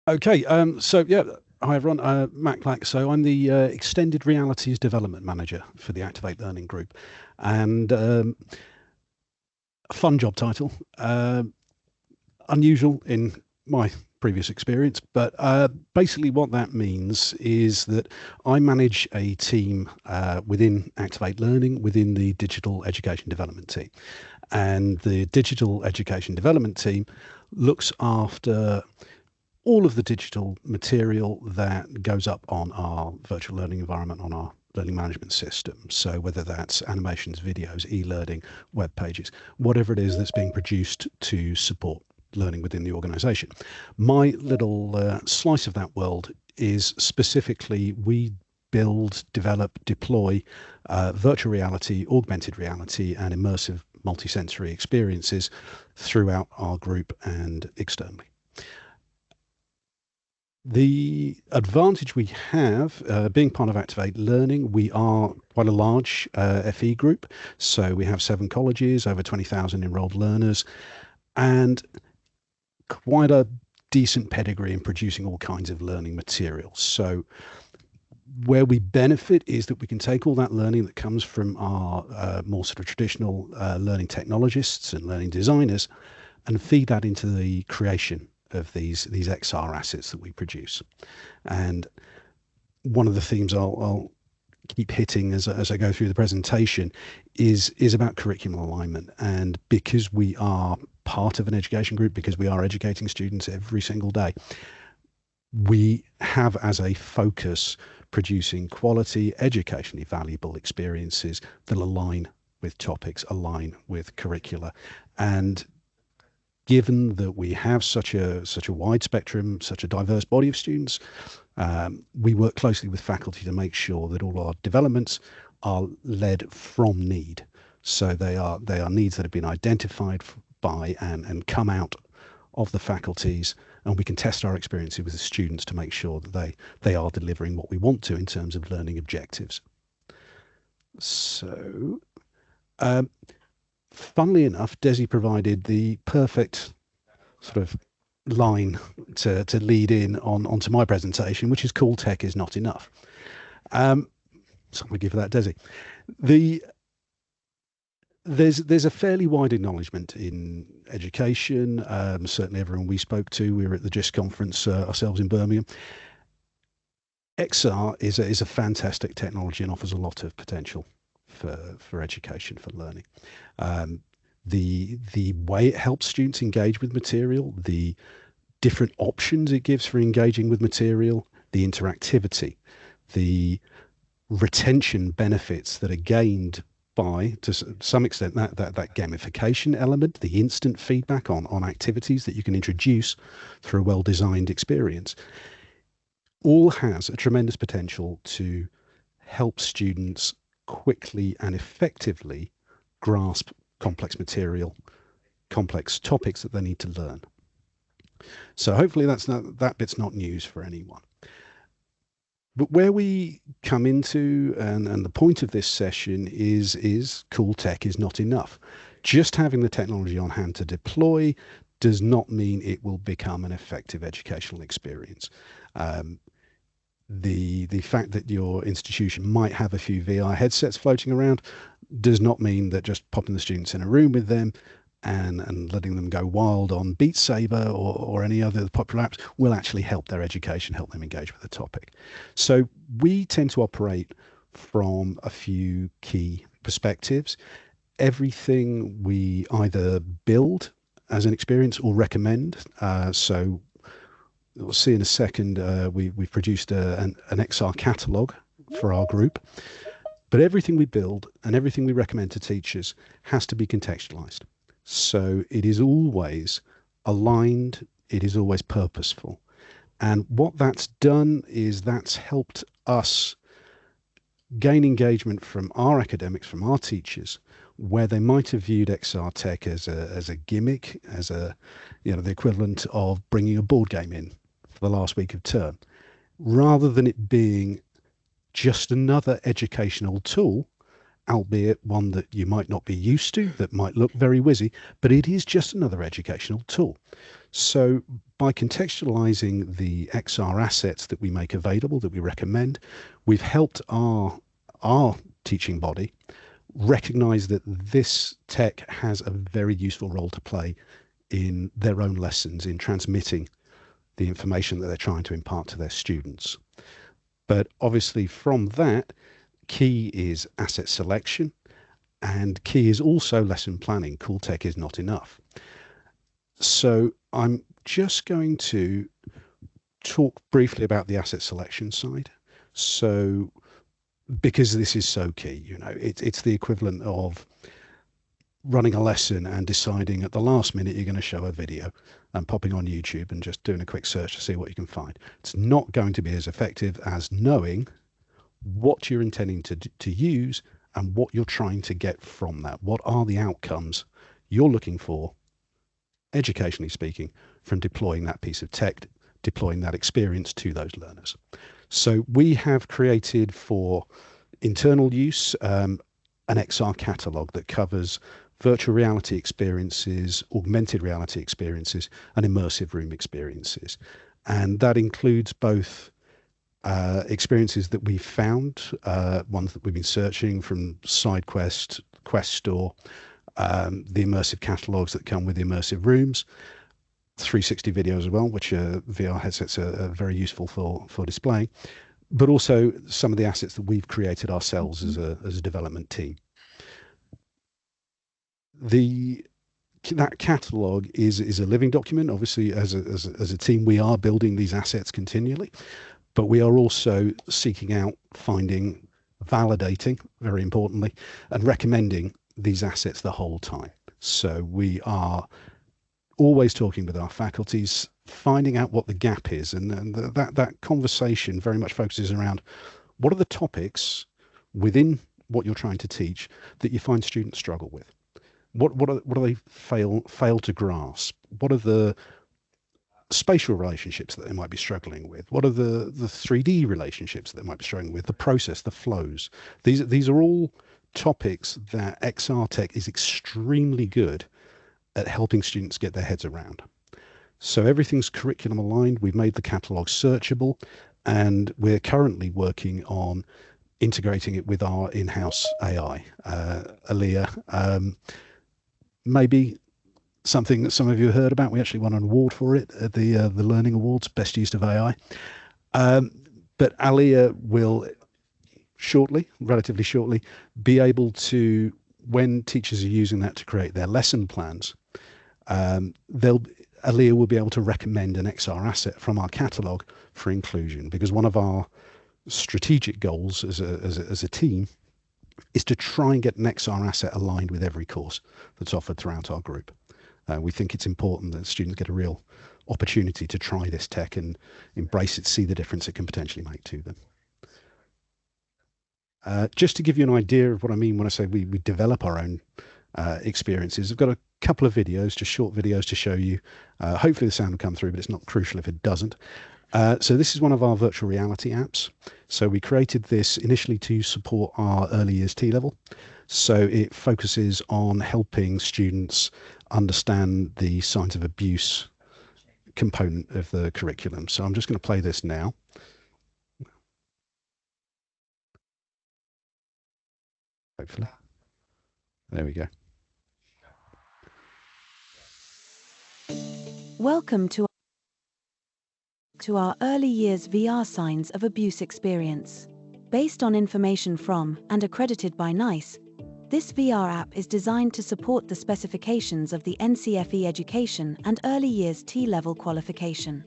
Okay, so yeah, hi everyone, Matt Clack. So I'm the Extended Realities Development Manager for the Activate Learning Group, and a fun job title, unusual in my previous experience, but basically what that means is that I manage a team within Activate Learning within the Digital Education Development team, and the Digital Education Development team looks after all of the digital material that goes up on our virtual learning environment, on our learning management system. So whether that's animations, videos, e-learning, web pages, whatever it is that's being produced to support learning within the organization. My little slice of that world is specifically we build, develop, deploy virtual reality, augmented reality, and immersive multisensory experiences throughout our group and externally. The advantage we have, being part of Activate Learning, we are quite a large FE group. So we have 7 colleges, over 20,000 enrolled learners, and quite a decent pedigree in producing all kinds of learning materials. So where we benefit is that we can take all that learning that comes from our more sort of traditional learning technologists and learning designers and feed that into the creation of these XR assets that we produce. And one of the themes I'll keep hitting as I go through the presentation is about curriculum alignment. And because we are part of an education group, because we are educating students every single day, we have as a focus producing quality, educationally valuable experiences that align with topics, align with curricula. And given that we have such a wide spectrum, such a diverse body of students, we work closely with faculty to make sure that all our developments are led from need. So they are needs that have been identified by and come out of the faculties, and we can test our experiences with the students to make sure that they are delivering what we want to in terms of learning objectives. So funnily enough, Desi provided the perfect sort of line to lead in onto my presentation, which is cool tech is not enough. So I'm going to give that Desi. There's a fairly wide acknowledgement in education. Certainly, everyone we spoke to, we were at the GIST conference ourselves in Birmingham. XR is a fantastic technology and offers a lot of potential for education, for learning. The way it helps students engage with material, the different options it gives for engaging with material, the interactivity, the retention benefits that are gained by, to some extent, that gamification element, the instant feedback on activities that you can introduce through a well-designed experience, all has a tremendous potential to help students quickly and effectively grasp complex material, complex topics that they need to learn. So hopefully that bit's not news for anyone. But where we come into, and the point of this session is cool tech is not enough. Just having the technology on hand to deploy does not mean it will become an effective educational experience. The fact that your institution might have a few VR headsets floating around does not mean that just popping the students in a room with them and letting them go wild on Beat Saber or any other popular apps will actually help their education, help them engage with the topic. So we tend to operate from a few key perspectives. Everything we either build as an experience or recommend. So we'll see in a second, we've produced an XR catalogue for our group. But everything we build and everything we recommend to teachers has to be contextualized. So it is always aligned, it is always purposeful. And what that's done is that's helped us gain engagement from our academics, from our teachers, where they might have viewed XR tech as a gimmick, as the equivalent of bringing a board game in for the last week of term, rather than it being just another educational tool albeit one that you might not be used to, that might look very whizzy, but it is just another educational tool. So by contextualizing the XR assets that we make available, that we recommend, we've helped our teaching body recognize that this tech has a very useful role to play in their own lessons, in transmitting the information that they're trying to impart to their students. But obviously from that, key is asset selection, and key is also lesson planning. Cool tech is not enough. So I'm just going to talk briefly about the asset selection side. So because this is so key, you know, it's the equivalent of running a lesson and deciding at the last minute you're going to show a video and popping on YouTube and just doing a quick search to see what you can find. It's not going to be as effective as knowing what you're intending to use and what you're trying to get from that. What are the outcomes you're looking for, educationally speaking, from deploying that piece of tech, deploying that experience to those learners. So we have created for internal use an XR catalog that covers virtual reality experiences, augmented reality experiences, and immersive room experiences. And that includes both experiences that we found, ones that we've been searching from SideQuest, Quest Store, the immersive catalogs that come with the immersive rooms, 360 videos as well, which VR headsets are very useful for displaying, but also some of the assets that we've created ourselves as a development team. That catalog is a living document. Obviously, as a team, we are building these assets continually, but we are also seeking out, finding, validating, very importantly, and recommending these assets the whole time. So we are always talking with our faculties, finding out what the gap is, and that conversation very much focuses around what are the topics within what you're trying to teach that you find students struggle with. What do they fail to grasp? What are the spatial relationships that they might be struggling with? What are the 3D relationships that they might be struggling with? The process, the flows. These are all topics that XR tech is extremely good at helping students get their heads around. So everything's curriculum aligned. We've made the catalog searchable, and we're currently working on integrating it with our in-house AI, Alea. Maybe something that some of you have heard about. We actually won an award for it at the Learning Awards, Best Use of AI. But Alea will relatively shortly, be able to, when teachers are using that to create their lesson plans, Alea will be able to recommend an XR asset from our catalog for inclusion, because one of our strategic goals as a team is to try and get an XR asset aligned with every course that's offered throughout our group. We think it's important that students get a real opportunity to try this tech and embrace it, see the difference it can potentially make to them. Just to give you an idea of what I mean when I say we develop our own experiences, I've got a couple of videos, just short videos to show you. Hopefully the sound will come through, but it's not crucial if it doesn't. So this is one of our virtual reality apps. So we created this initially to support our early years T-level. So it focuses on helping students understand the signs of abuse component of the curriculum. So I'm just going to play this now. Hopefully. There we go. Welcome to our early years VR signs of abuse experience. Based on information from and accredited by NICE, this VR app is designed to support the specifications of the NCFE education and early years T-level qualification.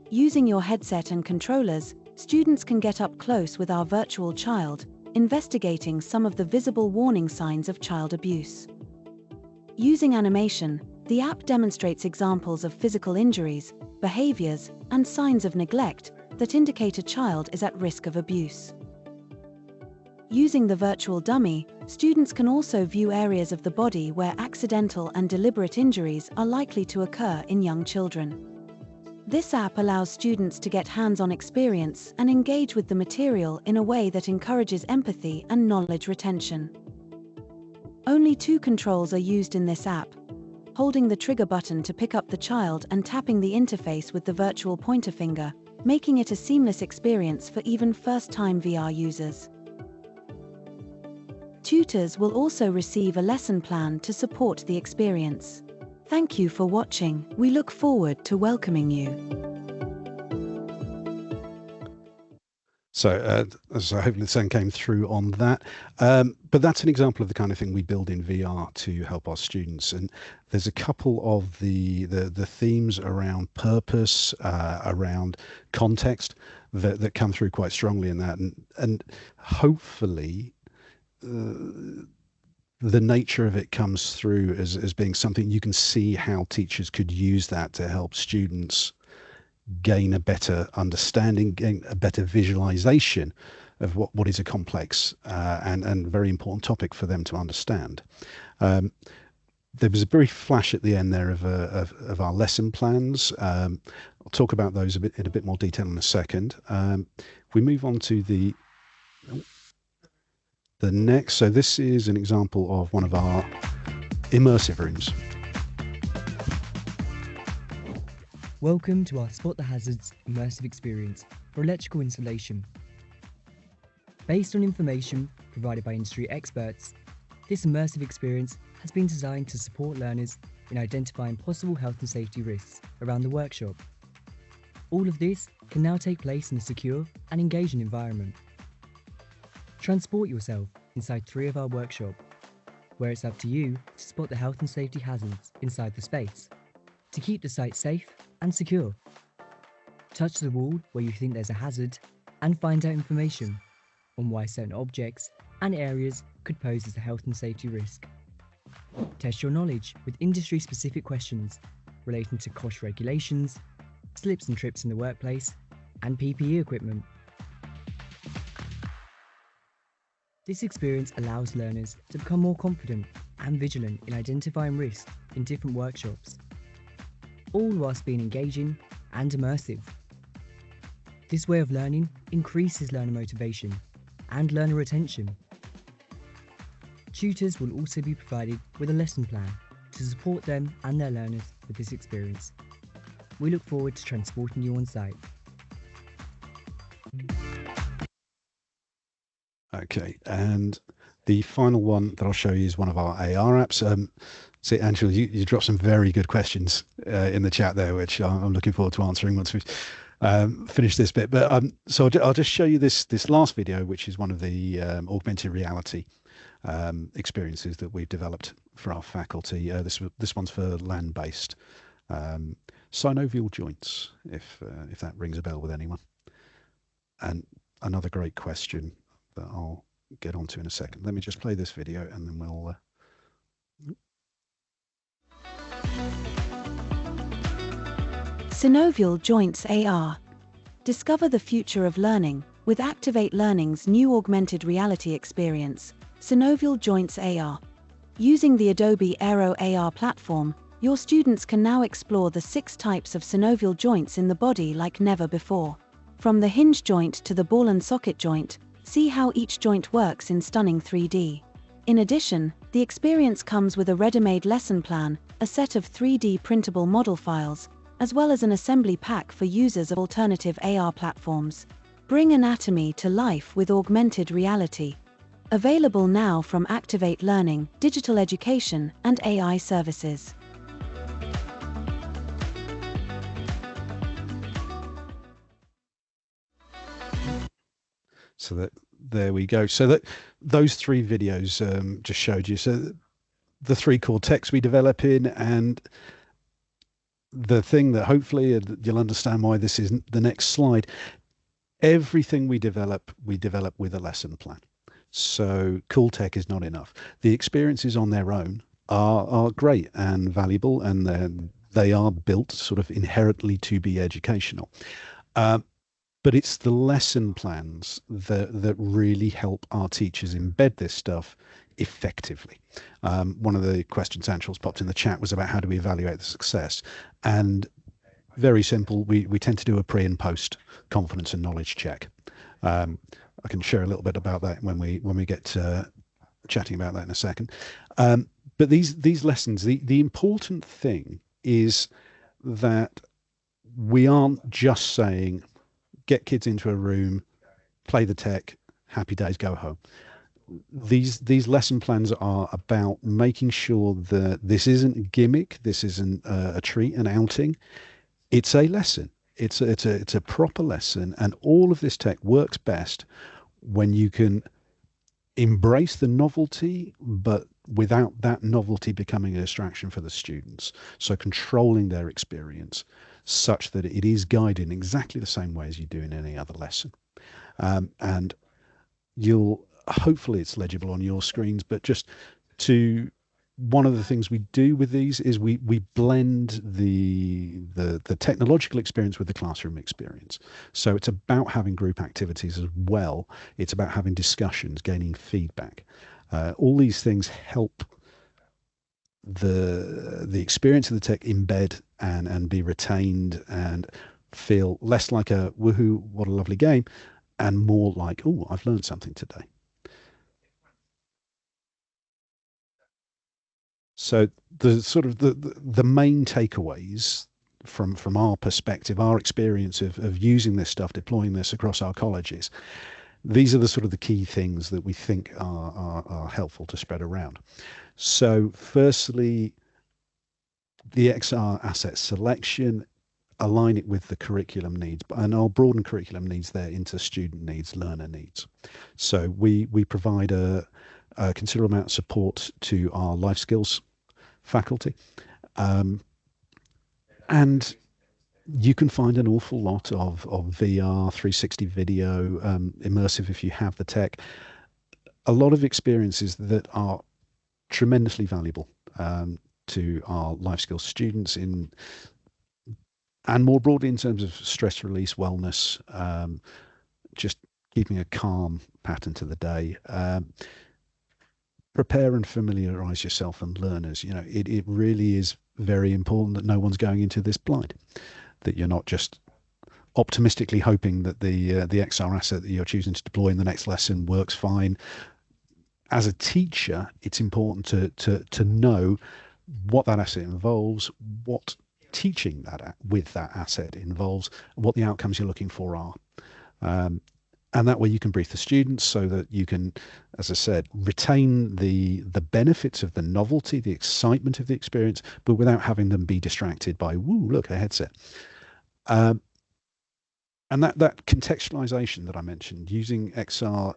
Using your headset and controllers, students can get up close with our virtual child, investigating some of the visible warning signs of child abuse. Using animation, the app demonstrates examples of physical injuries, behaviors, and signs of neglect that indicate a child is at risk of abuse. Using the virtual dummy, students can also view areas of the body where accidental and deliberate injuries are likely to occur in young children. This app allows students to get hands-on experience and engage with the material in a way that encourages empathy and knowledge retention. Only two controls are used in this app: holding the trigger button to pick up the child and tapping the interface with the virtual pointer finger, making it a seamless experience for even first-time VR users. Tutors will also receive a lesson plan to support the experience. Thank you for watching. We look forward to welcoming you. So hopefully the same came through on that. But that's an example of the kind of thing we build in VR to help our students. And there's a couple of the themes around purpose, around context that come through quite strongly in that. And hopefully the nature of it comes through as being something you can see how teachers could use that to help students gain a better understanding, gain a better visualization of what is a complex and very important topic for them to understand. There was a brief flash at the end there of our lesson plans. I'll talk about those in a bit more detail in a second. We move on to the next. So this is an example of one of our immersive rooms. Welcome to our Spot the Hazards immersive experience for electrical installation. Based on information provided by industry experts, this immersive experience has been designed to support learners in identifying possible health and safety risks around the workshop. All of this can now take place in a secure and engaging environment. Transport yourself inside 3 of our workshops, where it's up to you to spot the health and safety hazards inside the space, to keep the site safe and secure. Touch the wall where you think there's a hazard and find out information on why certain objects and areas could pose as a health and safety risk. Test your knowledge with industry-specific questions relating to COSH regulations, slips and trips in the workplace, and PPE equipment. This experience allows learners to become more confident and vigilant in identifying risks in different workshops, all whilst being engaging and immersive. This way of learning increases learner motivation and learner retention. Tutors will also be provided with a lesson plan to support them and their learners with this experience. We look forward to transporting you on site. Okay, and the final one that I'll show you is one of our AR apps. See, Angela, you dropped some very good questions in the chat there, which I'm looking forward to answering once we've finished this bit. But so I'll just show you this last video, which is one of the augmented reality experiences that we've developed for our faculty. This one's for land-based synovial joints, if that rings a bell with anyone. And another great question that I'll get onto in a second. Let me just play this video and then we'll... Synovial Joints AR. Discover the future of learning with Activate Learning's new augmented reality experience, Synovial Joints AR. Using the Adobe Aero AR platform, your students can now explore the 6 types of synovial joints in the body like never before. From the hinge joint to the ball and socket joint, see how each joint works in stunning 3D. In addition, the experience comes with a ready-made lesson plan, a set of 3D printable model files, as well as an assembly pack for users of alternative AR platforms. Bring anatomy to life with augmented reality. Available now from Activate Learning, Digital Education, and AI Services. So that there we go. So that those 3 videos just showed you. So the 3 core techs we develop in, and the thing that hopefully you'll understand why this is the next slide. Everything we develop with a lesson plan. So cool tech is not enough. The experiences on their own are great and valuable, and they are built sort of inherently to be educational. But it's the lesson plans that really help our teachers embed this stuff effectively. One of the questions Angel's popped in the chat was about how do we evaluate the success, and very simple. We tend to do a pre and post confidence and knowledge check. I can share a little bit about that when we get chatting about that in a second. But these lessons, the important thing is that we aren't just saying get kids into a room, play the tech, happy days, go home. These lesson plans are about making sure that this isn't a gimmick, this isn't a treat, an outing. It's a lesson. It's a proper lesson, and all of this tech works best when you can embrace the novelty, but without that novelty becoming a distraction for the students. So controlling their experience such that it is guided in exactly the same way as you do in any other lesson. And you'll hopefully it's legible on your screens, but just to one of the things we do with these is we blend the technological experience with the classroom experience. So it's about having group activities as well. It's about having discussions, gaining feedback. All these things help the experience of the tech embed and be retained and feel less like a woohoo, what a lovely game, and more like, oh, I've learned something today. So the sort of the main takeaways from our perspective, our experience of using this stuff, deploying this across our colleges, these are the sort of the key things that we think are helpful to spread around. So firstly, the XR asset selection, align it with the curriculum needs, and I'll broaden curriculum needs there into student needs, learner needs. So we provide a considerable amount of support to our life skills faculty. And you can find an awful lot of VR, 360 video, immersive if you have the tech, a lot of experiences that are tremendously valuable to our life skills students and more broadly in terms of stress release, wellness, just keeping a calm pattern to the day. Prepare and familiarize yourself and learners. It really is very important that no one's going into this blind, that you're not just optimistically hoping that the XR asset that you're choosing to deploy in the next lesson works fine. As a teacher, it's important to know what that asset involves, what teaching that with that asset involves, what the outcomes you're looking for are. And that way you can brief the students so that you can, as I said, retain the benefits of the novelty, the excitement of the experience, but without having them be distracted by, woo, look, a headset. And that contextualization that I mentioned, using XR,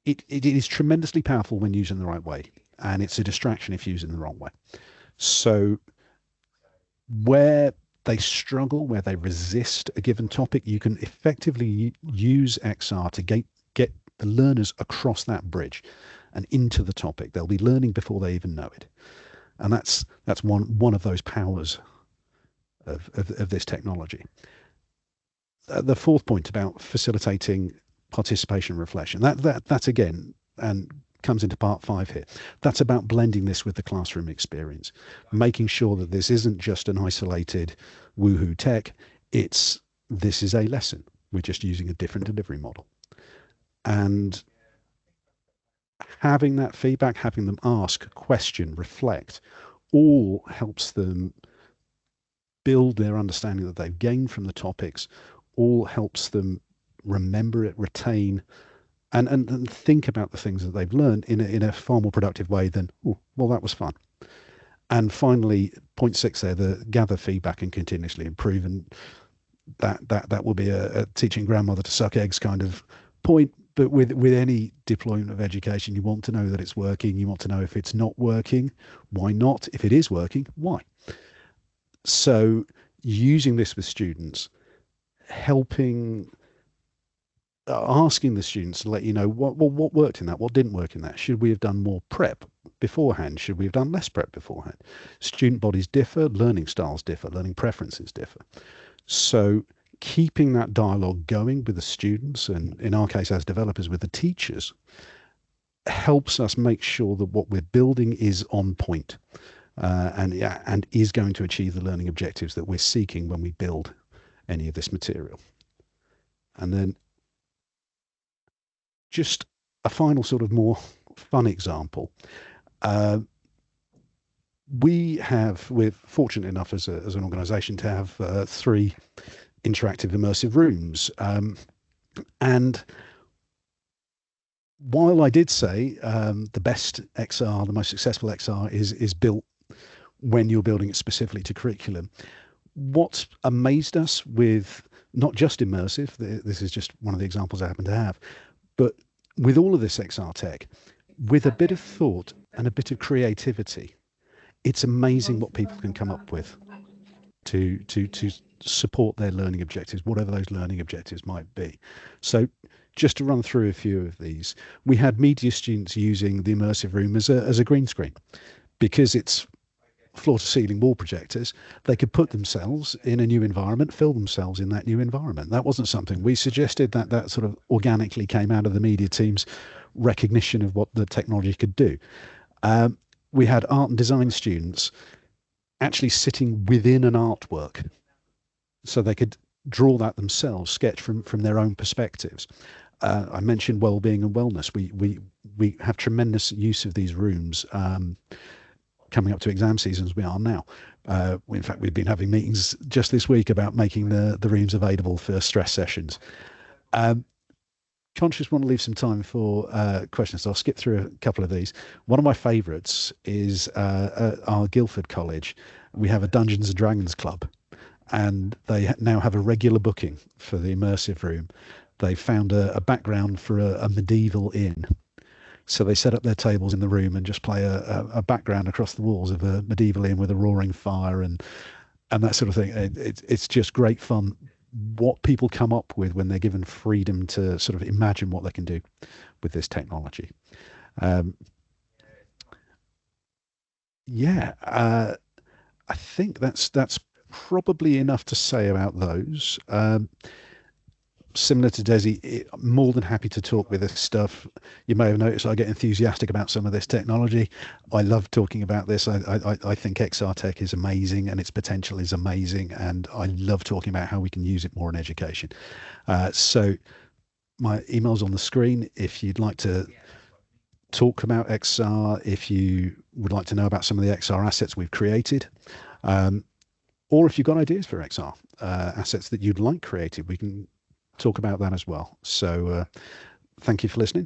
it is tremendously powerful when used in the right way, and it's a distraction if used in the wrong way. So where they struggle, where they resist a given topic, you can effectively use XR to get the learners across that bridge and into the topic. They'll be learning before they even know it. And that's one of those powers of this technology. The fourth point about facilitating participation and reflection, that's again, and comes into part 5 here. That's about blending this with the classroom experience, making sure that this isn't just an isolated woohoo tech. This is a lesson. We're just using a different delivery model. And having that feedback, having them ask, question, reflect, all helps them build their understanding that they've gained from the topics, all helps them remember it, retain, and think about the things that they've learned in a far more productive way than, oh, well, that was fun. And finally, point 6 there, the gather feedback and continuously improve. And that will be a teaching grandmother to suck eggs kind of point. But with any deployment of education, you want to know that it's working. You want to know if it's not working, why not? If it is working, why? So using this with students, asking the students to let you know what worked in that, what didn't work in that. Should we have done more prep beforehand? Should we have done less prep beforehand? Student bodies differ, learning styles differ, learning preferences differ. So keeping that dialogue going with the students, and in our case as developers with the teachers, helps us make sure that what we're building is on point. and is going to achieve the learning objectives that we're seeking when we build any of this material. And then just a final sort of more fun example. We're fortunate enough as an organisation to have 3 interactive immersive rooms. And while I did say the best XR, the most successful XR is built when you're building it specifically to curriculum, what amazed us with not just immersive, this is just one of the examples I happen to have, but with all of this XR tech, with a bit of thought and a bit of creativity, it's amazing what people can come up with to support their learning objectives, whatever those learning objectives might be. So just to run through a few of these, we had media students using the immersive room as a green screen. Because it's floor-to-ceiling wall projectors, they could put themselves in a new environment, fill themselves in that new environment. That wasn't something we suggested, that sort of organically came out of the media team's recognition of what the technology could do. We had art and design students actually sitting within an artwork, so they could draw that themselves, sketch from their own perspectives. I mentioned well-being and wellness. We have tremendous use of these rooms coming up to exam season as we are now. In fact, we've been having meetings just this week about making the rooms available for stress sessions. Conscious want to leave some time for questions, so I'll skip through a couple of these. One of my favourites is our Guildford College. We have a Dungeons and Dragons club, and they now have a regular booking for the immersive room. They found a background for a medieval inn. So they set up their tables in the room and just play a background across the walls of a medieval inn with a roaring fire and that sort of thing. It's just great fun what people come up with when they're given freedom to sort of imagine what they can do with this technology. I think that's probably enough to say about those. Similar to Desi, more than happy to talk with this stuff. You may have noticed I get enthusiastic about some of this technology. I love talking about this. I think XR tech is amazing and its potential is amazing, and I love talking about how we can use it more in education. So my email's on the screen if you'd like to talk about XR, if you would like to know about some of the XR assets we've created, or if you've got ideas for XR assets that you'd like created, we can talk about that as well. So thank you for listening.